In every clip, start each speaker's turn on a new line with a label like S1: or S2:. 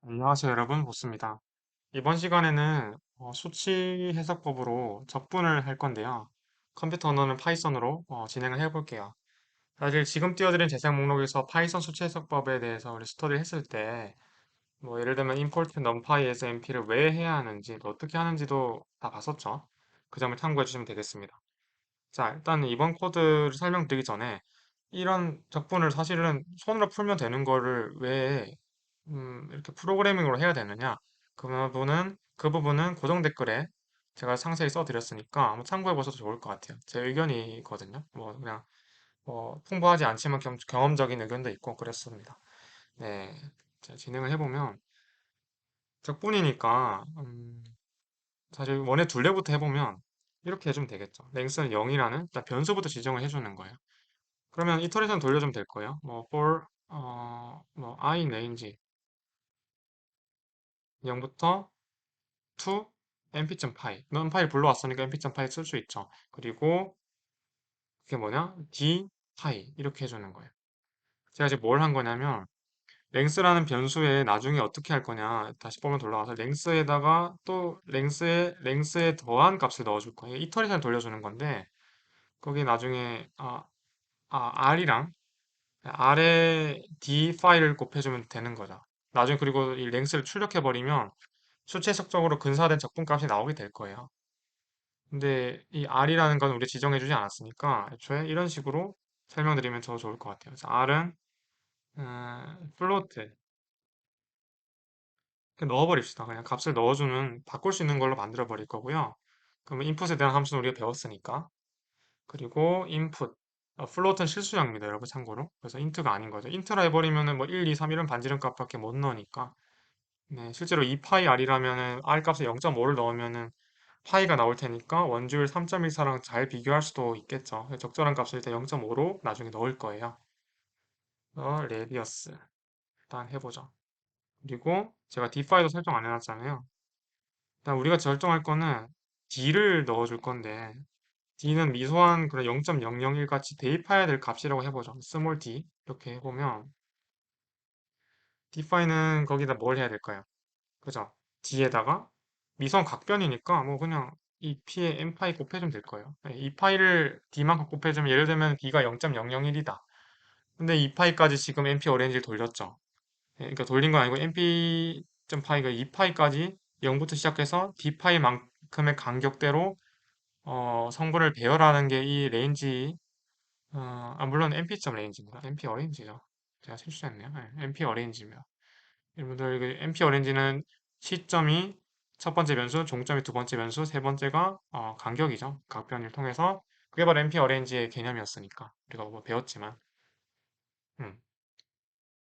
S1: 안녕하세요, 여러분. 보스입니다. 이번 시간에는 수치 해석법으로 적분을 할 건데요. 컴퓨터 언어는 파이썬으로 진행을 해볼게요. 사실 지금 띄워드린 재생 목록에서 파이썬 수치 해석법에 대해서 우리 스터디를 했을 때, 뭐 예를 들면 import numpy as np를 왜 해야 하는지, 또 어떻게 하는지도 다 봤었죠. 그 점을 참고해 주시면 되겠습니다. 자, 일단 이번 코드를 설명드리기 전에 이런 적분을 사실은 손으로 풀면 되는 거를 왜 이렇게 프로그래밍으로 해야 되느냐? 그 부분은 고정 댓글에 제가 상세히 써드렸으니까 한번 참고해 보셔도 좋을 것 같아요. 제 의견이거든요. 뭐 그냥 풍부하지 않지만 경험적인 의견도 있고 그랬습니다. 네, 자, 진행을 해보면 적분이니까 사실 원의 둘레부터 해보면 이렇게 해주면 되겠죠. 랭스는 0이라는 일단 변수부터 지정을 해주는 거예요. 그러면 이터레이션 돌려주면 될 거예요. 뭐 for 뭐 I range 0부터 to np.py numpy 불러왔으니까 np.py 쓸 수 있죠. 그리고 그게 뭐냐? dpy 이렇게 해주는 거예요. 제가 지금 뭘 한 거냐면 랭스라는 변수에 나중에 어떻게 할 거냐 다시 보면 돌아가서 랭스에다가 또 랭스에 더한 값을 넣어줄 거예요. 이터레이션 돌려주는 건데 거기 나중에 r이랑 r에 d 파일을 곱해주면 되는 거죠. 나중에 그리고 이 랭스를 출력해버리면 수치해석적으로 근사화된 적분값이 나오게 될 거예요. 근데 이 R이라는 건 우리 지정해주지 않았으니까 애초에 이런 식으로 설명드리면 더 좋을 것 같아요. 그래서 R은 플로트 넣어버립시다. 그냥 값을 넣어주는 바꿀 수 있는 걸로 만들어 버릴 거고요. 그러면 인풋에 대한 함수는 우리가 배웠으니까 그리고 input 플로트는 실수량입니다. 여러분 참고로 그래서 int가 아닌 거죠. int라 해버리면은 뭐 1, 2, 3 이런 반지름 값밖에 못 넣으니까 네, 실제로 2파이 r이라면은 r 값에 0.5를 넣으면은 파이가 나올 테니까 원주율 3.14랑 잘 비교할 수도 있겠죠. 적절한 값을 일단 0.5로 나중에 넣을 거예요. 레디어스 일단 해보죠. 그리고 제가 d파이도 설정 안 해놨잖아요. 일단 우리가 결정할 거는 d를 넣어줄 건데 d는 미소한 그런 0.001 같이 대입해야 될 값이라고 해보죠. 스몰 d 이렇게 해보면 d파이는 거기다 뭘 해야 될까요? 그죠? d에다가 미성 각변이니까 뭐 그냥 이 p에 n 파이 곱해주면 될 거예요. 네, 이 파이를 d만큼 곱해주면 예를 들면 d가 0.001이다. 근데 이 파이까지 지금 np 어레인지를 돌렸죠. 네, 그러니까 돌린 건 아니고 np.파이가 이 파이까지 0부터 시작해서 d 파이만큼의 간격대로 성분을 배열하는 게 이 레인지 물론 np.점 레인지입니다. np 어레인지죠. 제가 실수했네요. 네, np 어레인지입니다. 여러분들 그 MP 어렌지는 시점이 첫 번째 변수, 종점이 두 번째 변수, 세 번째가 간격이죠. 각변을 통해서 그게 바로 MP 어렌지의 개념이었으니까 우리가 뭐 배웠지만 음.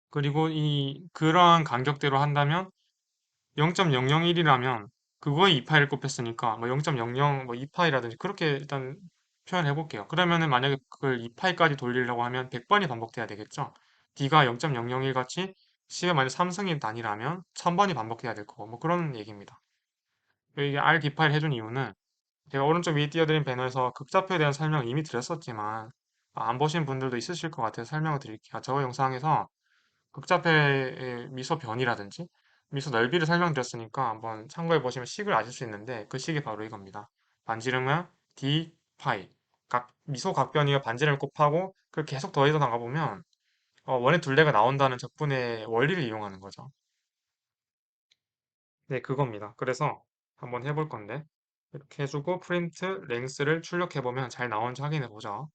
S1: 그리고 그러한 간격대로 한다면 0.001이라면 그거에 2파이를 곱했으니까 뭐 0.00 뭐 2파이라든지 그렇게 일단 표현해 볼게요. 그러면은 만약에 그걸 2파이까지 돌리려고 하면 100번이 반복돼야 되겠죠. D가 0.001 같이 10의 만약 3승이 단위라면 1000번이 반복돼야 될 거고 뭐 그런 얘기입니다. 그리고 이게 R 디파일 해준 이유는 제가 오른쪽 위에 띄워드린 배너에서 극좌표에 대한 설명을 이미 드렸었지만 안 보신 분들도 있으실 것 같아서 설명을 드릴게요. 저 영상에서 극좌표의 미소 변이라든지 미소 넓이를 설명드렸으니까 한번 참고해 보시면 식을 아실 수 있는데 그 식이 바로 이겁니다. 반지름은 d 파이 미소 각변이와 반지름을 곱하고 그걸 계속 더해서 나가보면 원의 둘레가 나온다는 적분의 원리를 이용하는 거죠. 네, 그겁니다. 그래서 한번 해볼 건데 이렇게 해주고 프린트 랭스를 출력해보면 잘 나오는지 확인해 보죠.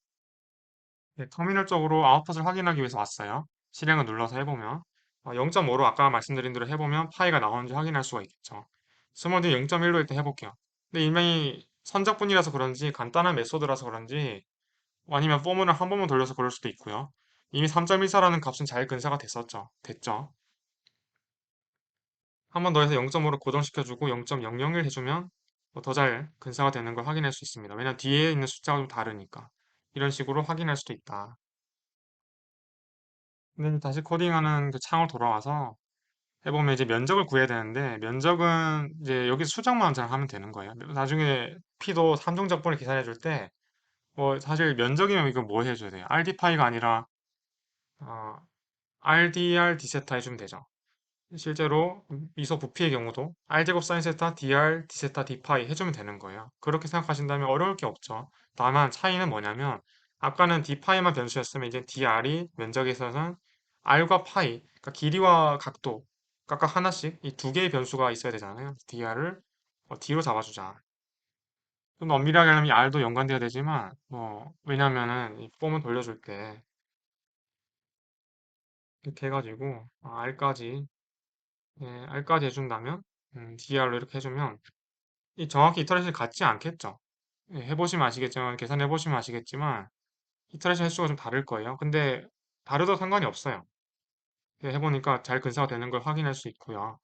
S1: 네, 터미널 쪽으로 아웃풋을 확인하기 위해서 왔어요. 실행을 눌러서 해보면 0.5로 아까 말씀드린 대로 해보면 파이가 나오는지 확인할 수가 있겠죠. 스몰드 0.1로 일단 해볼게요. 근데 이미 선적분이라서 그런지 간단한 메소드라서 그런지 아니면 포문을 한 번만 돌려서 그럴 수도 있고요. 이미 3.14라는 값은 잘 근사가 됐었죠. 됐죠. 한 번 더 해서 0.5로 고정시켜주고 0.001 해주면 더 잘 근사가 되는 걸 확인할 수 있습니다. 왜냐면 뒤에 있는 숫자가 좀 다르니까. 이런 식으로 확인할 수도 있다. 근데 다시 코딩하는 그 창으로 돌아와서 해보면 이제 면적을 구해야 되는데 면적은 이제 여기 수정만 잘 하면 되는 거예요. 나중에 P도 3중 적분을 계산해 줄 때 뭐 사실 면적이면 이거 뭐 해줘야 돼요? RD파이가 아니라 어, RDR 디세타 해주면 되죠. 실제로 미소 부피의 경우도 R제곱 사인 세타 dr d 세타 d 파이 해주면 되는 거예요. 그렇게 생각하신다면 어려울 게 없죠. 다만 차이는 뭐냐면 아까는 d 파이만 변수였으면 이제 dr이 면적에 있어서는 r과 파이, 그러니까 길이와 각도 각각 하나씩 이 두 개의 변수가 있어야 되잖아요. dr을 d로 잡아주자. 좀 더 엄밀하게 하려면 이 r도 연관돼야 되지만 왜냐면은 이 폼을 돌려줄 때 이렇게 해가지고 r까지 r까지 해준다면 dr로 이렇게 해주면 이 정확히 이터레이션이 같지 않겠죠. 해보시면 아시겠지만 계산해보시면 아시겠지만 이터레이션 횟수가 좀 다를 거예요. 근데 다르도 상관이 없어요. 해보니까 잘 근사가 되는 걸 확인할 수 있고요.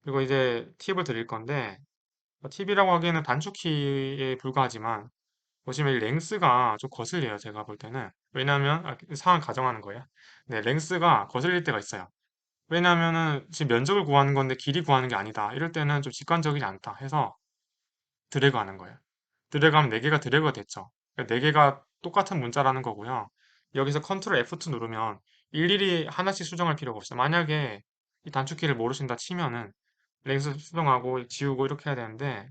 S1: 그리고 이제 팁을 드릴 건데 팁이라고 하기에는 단축키에 불과하지만 보시면 이 랭스가 좀 거슬려요. 제가 볼 때는. 왜냐하면 상황 가정하는 거예요. 네, 랭스가 거슬릴 때가 있어요. 왜냐하면은 지금 면적을 구하는 건데 길이 구하는 게 아니다. 이럴 때는 좀 직관적이지 않다 해서 드래그 하는 거예요. 드래그 하면 4개가 드래그가 됐죠. 4개가 똑같은 문자라는 거고요. 여기서 컨트롤 F2 누르면 일일이 하나씩 수정할 필요가 없어요. 만약에 이 단축키를 모르신다 치면은 랭스 수정하고 지우고 이렇게 해야 되는데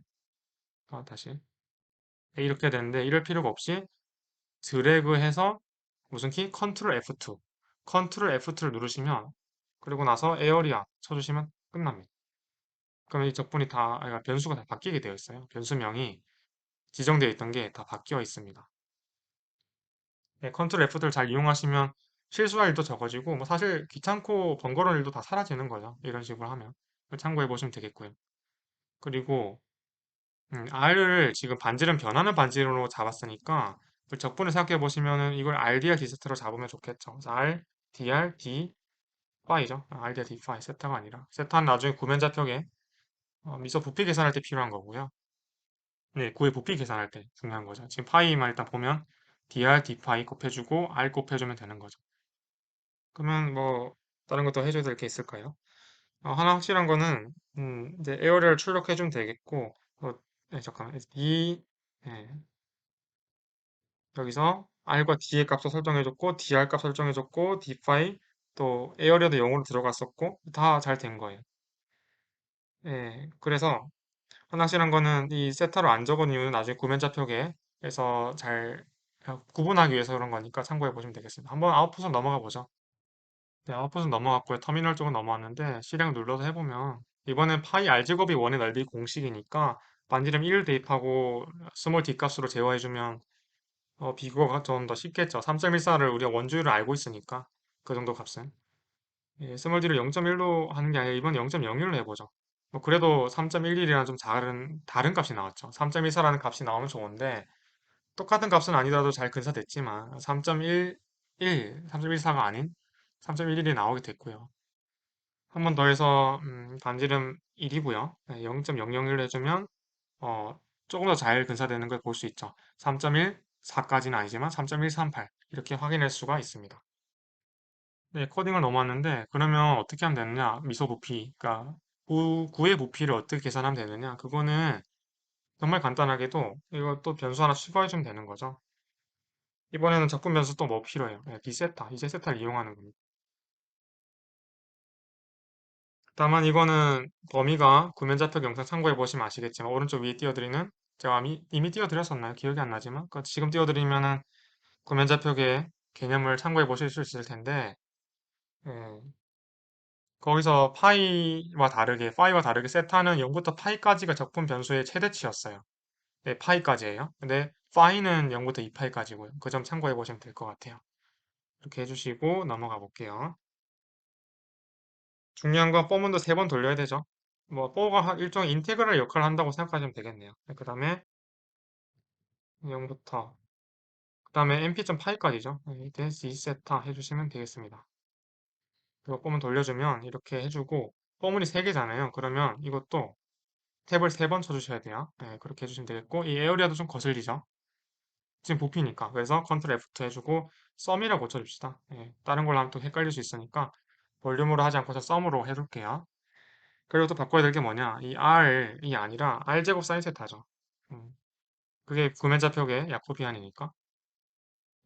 S1: 다시 이렇게 해야 되는데 이럴 필요가 없이 드래그해서 무슨 키? 컨트롤 F2 컨트롤 F2를 누르시면 그리고 나서 에어리아 쳐주시면 끝납니다. 그러면 이 적분이 변수가 다 바뀌게 되어 있어요. 변수명이 지정되어 있던 게 다 바뀌어 있습니다. 네, 컨트롤 F2를 잘 이용하시면 실수할 일도 적어지고 뭐 사실 귀찮고 번거로운 일도 다 사라지는 거죠. 이런 식으로 하면 참고해 보시면 되겠고요. 그리고 R을 지금 반지름 변하는 반지름으로 잡았으니까 그 적분을 생각해 보시면은 이걸 RDR D세트로 잡으면 좋겠죠. 그래서 R, DR, D, 파이죠. RDR D 파이 세타가 아니라 세타는 나중에 구면 좌표에 미소 부피 계산할 때 필요한 거고요. 네, 구의 부피 계산할 때 중요한 거죠. 지금 파이만 일단 보면 dr, d파이 곱해주고 r 곱해주면 되는 거죠. 그러면 뭐 다른 것도 해줘야 될 게 있을까요? 하나 확실한 거는 이제 에어리얼 출력해주면 되겠고 네, 잠깐만 네, 여기서 r과 d의 값을 설정해줬고 dr 값 설정해줬고 d파이 또 에어리얼도 0으로 들어갔었고 다 잘 된 거예요. 네, 그래서 하나 확실한 거는 이 세타로 안 적은 이유는 나중에 구면 좌표계에서 잘 구분하기 위해서 그런 거니까 참고해 보시면 되겠습니다. 한번 아웃풋은 넘어가 보죠. 네, 아웃풋은 넘어갔고요. 터미널 쪽은 넘어왔는데 실행 눌러서 해보면 이번엔 파이 r제곱이 원의 넓이 공식이니까 반지름 1을 대입하고 스몰 d 값으로 제어해주면 비교가 좀 더 쉽겠죠. 3.14를 우리가 원주율을 알고 있으니까 그 정도 값은. 예, 스몰 d를 0.1로 하는 게 아니라 이번 0.01로 해보죠. 뭐 그래도 3.11이랑 좀 다른 값이 나왔죠. 3.14라는 값이 나오면 좋은데 똑같은 값은 아니더라도 잘 근사됐지만 3.14가 아닌 3.11이 나오게 됐고요. 한 번 더 해서 반지름 1이고요. 0.001로 해주면 어, 조금 더 잘 근사되는 걸 볼 수 있죠. 3.1, 4까지는 아니지만 3.138 이렇게 확인할 수가 있습니다. 네, 코딩을 넘어왔는데 그러면 어떻게 하면 되느냐? 미소 부피, 그러니까 구의 부피를 어떻게 계산하면 되느냐? 그거는 정말 간단하게도 이것도 변수 하나 추가해 주면 되는 거죠. 이번에는 적분 변수 또 뭐 필요해요? 네, d세타, 이 세타를 이용하는 겁니다. 다만 이거는 범위가 구면좌표 영상 참고해 보시면 아시겠지만 오른쪽 위에 띄워드리는 제가 이미 띄워드렸었나요? 기억이 안 나지만 지금 띄워드리면은 구면좌표의 개념을 참고해 보실 수 있을 텐데 예, 거기서 파이와 다르게 세타는 0부터 파이까지가 적분 변수의 최대치였어요. 네, 파이까지예요. 근데 파이는 0부터 2파이까지고요. 그 점 참고해 보시면 될 것 같아요. 이렇게 해주시고 넘어가 볼게요. 중요한 건 포문도 3번 돌려야 되죠. 뭐 포가 일종의 인테그랄 역할을 한다고 생각하시면 되겠네요. 그 다음에 0부터 그 다음에 np.파이까지죠. 이 세타 해주시면 되겠습니다. 그리고 포문 돌려주면 이렇게 해주고 포문이 3개잖아요. 그러면 이것도 탭을 3번 쳐주셔야 돼요. 네, 그렇게 해주시면 되겠고 이 에어리아도 좀 거슬리죠. 지금 부피니까. 그래서 컨트롤 F2 해주고 썸이라고 고쳐줍시다. 네, 다른 걸로 하면 또 헷갈릴 수 있으니까 볼륨으로 하지 않고서 썸으로 해둘게요. 그리고 또 바꿔야 될 게 뭐냐. 이 R이 아니라 R제곱 사인 세타죠. 그게 구면 좌표의 야코비안이니까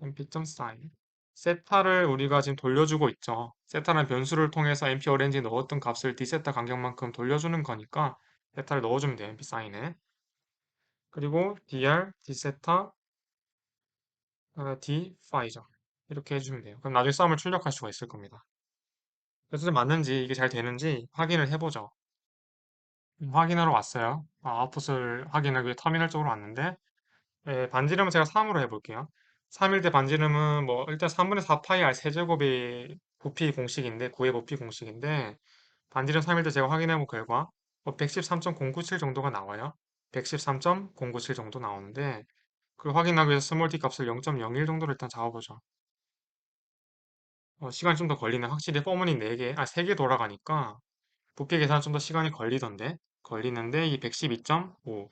S1: np.sin 세타를 우리가 지금 돌려주고 있죠. 세타는 변수를 통해서 MP 어레인지에 넣었던 값을 d세타 간격만큼 돌려주는 거니까 세타를 넣어주면 돼요. MP 사인에. 그리고 dr, d세타, d 파이죠. 이렇게 해주면 돼요. 그럼 나중에 싸움을 출력할 수가 있을 겁니다. 그래서 맞는지 이게 잘 되는지 확인을 해보죠. 확인하러 왔어요. 아웃풋을 확인하기 위해 터미널 쪽으로 왔는데 반지름은 제가 3으로 해볼게요. 3일 때 반지름은 뭐 일단 3분의 4 파이 r 세제곱의 부피 공식인데 9의 부피 공식인데 반지름 3일 때 제가 확인해 본 결과 113.097 정도가 나와요. 113.097 정도 나오는데 그걸 확인하기 위해서 스몰 t 값을 0.01 정도로 일단 잡아보죠. 시간이 좀 더 걸리네. 확실히 포문이 4개, 3개 돌아가니까 부피 계산 좀 더 시간이 걸리는데 이 112.5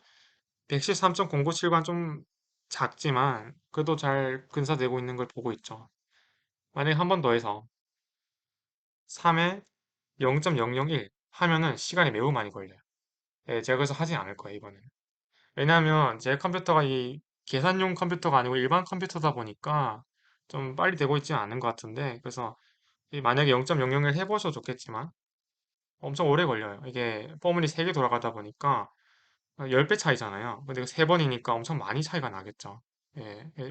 S1: 113.097관 좀 작지만 그래도 잘 근사되고 있는 걸 보고 있죠. 만약에 한 번 더 해서 3에 0.001 하면은 시간이 매우 많이 걸려요. 제가 그래서 하진 않을 거예요, 이번에는. 왜냐하면 제 컴퓨터가 이 계산용 컴퓨터가 아니고 일반 컴퓨터다 보니까 좀 빨리 되고 있지는 않은 것 같은데 그래서 만약에 0.001 해보셔도 좋겠지만 엄청 오래 걸려요. 이게 포문이 3개 돌아가다 보니까 10배 차이잖아요. 근데 이거 3번이니까 엄청 많이 차이가 나겠죠.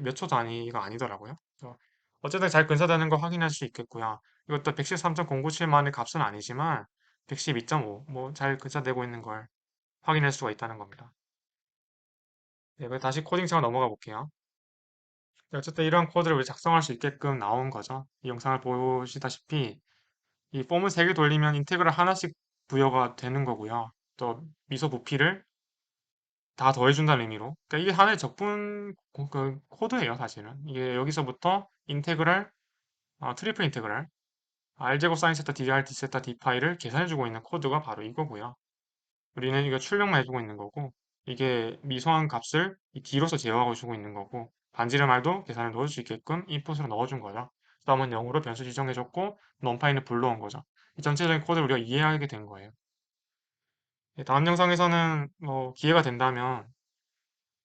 S1: 몇 초 단위가 아니더라고요. 그래서 어쨌든 잘 근사되는 거 확인할 수 있겠고요. 이것도 113.097만의 값은 아니지만 112.5, 뭐 잘 근사되고 있는 걸 확인할 수가 있다는 겁니다. 그리고 다시 코딩창 넘어가 볼게요. 어쨌든 이런 코드를 우리 작성할 수 있게끔 나온 거죠. 이 영상을 보시다시피 이 폼을 3개 돌리면 인테그럴 하나씩 부여가 되는 거고요. 또 미소 부피를 다 더해준다는 의미로. 그러니까 이게 하나의 적분 그 코드예요, 사실은. 이게 여기서부터 인테그랄, 트리플 인테그랄, R제곱 사인 세타 dr d 세타 d 파이를 계산해주고 있는 코드가 바로 이거고요. 우리는 이거 출력만 해주고 있는 거고, 이게 미소한 값을 이 D로서 제어하고 주고 있는 거고, 반지름 R도 계산을 넣을 수 있게끔 인풋으로 넣어준 거죠. 다음은 0으로 변수 지정해줬고, 넘파이는 불러온 거죠. 이 전체적인 코드를 우리가 이해하게 된 거예요. 다음 영상에서는 뭐 기회가 된다면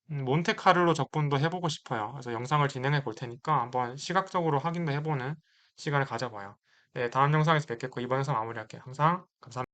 S1: 몬테카를로 적분도 해보고 싶어요. 그래서 영상을 진행해 볼 테니까 한번 시각적으로 확인도 해보는 시간을 가져봐요. 네, 다음 영상에서 뵙겠고 이번 영상 마무리할게요. 항상 감사합니다.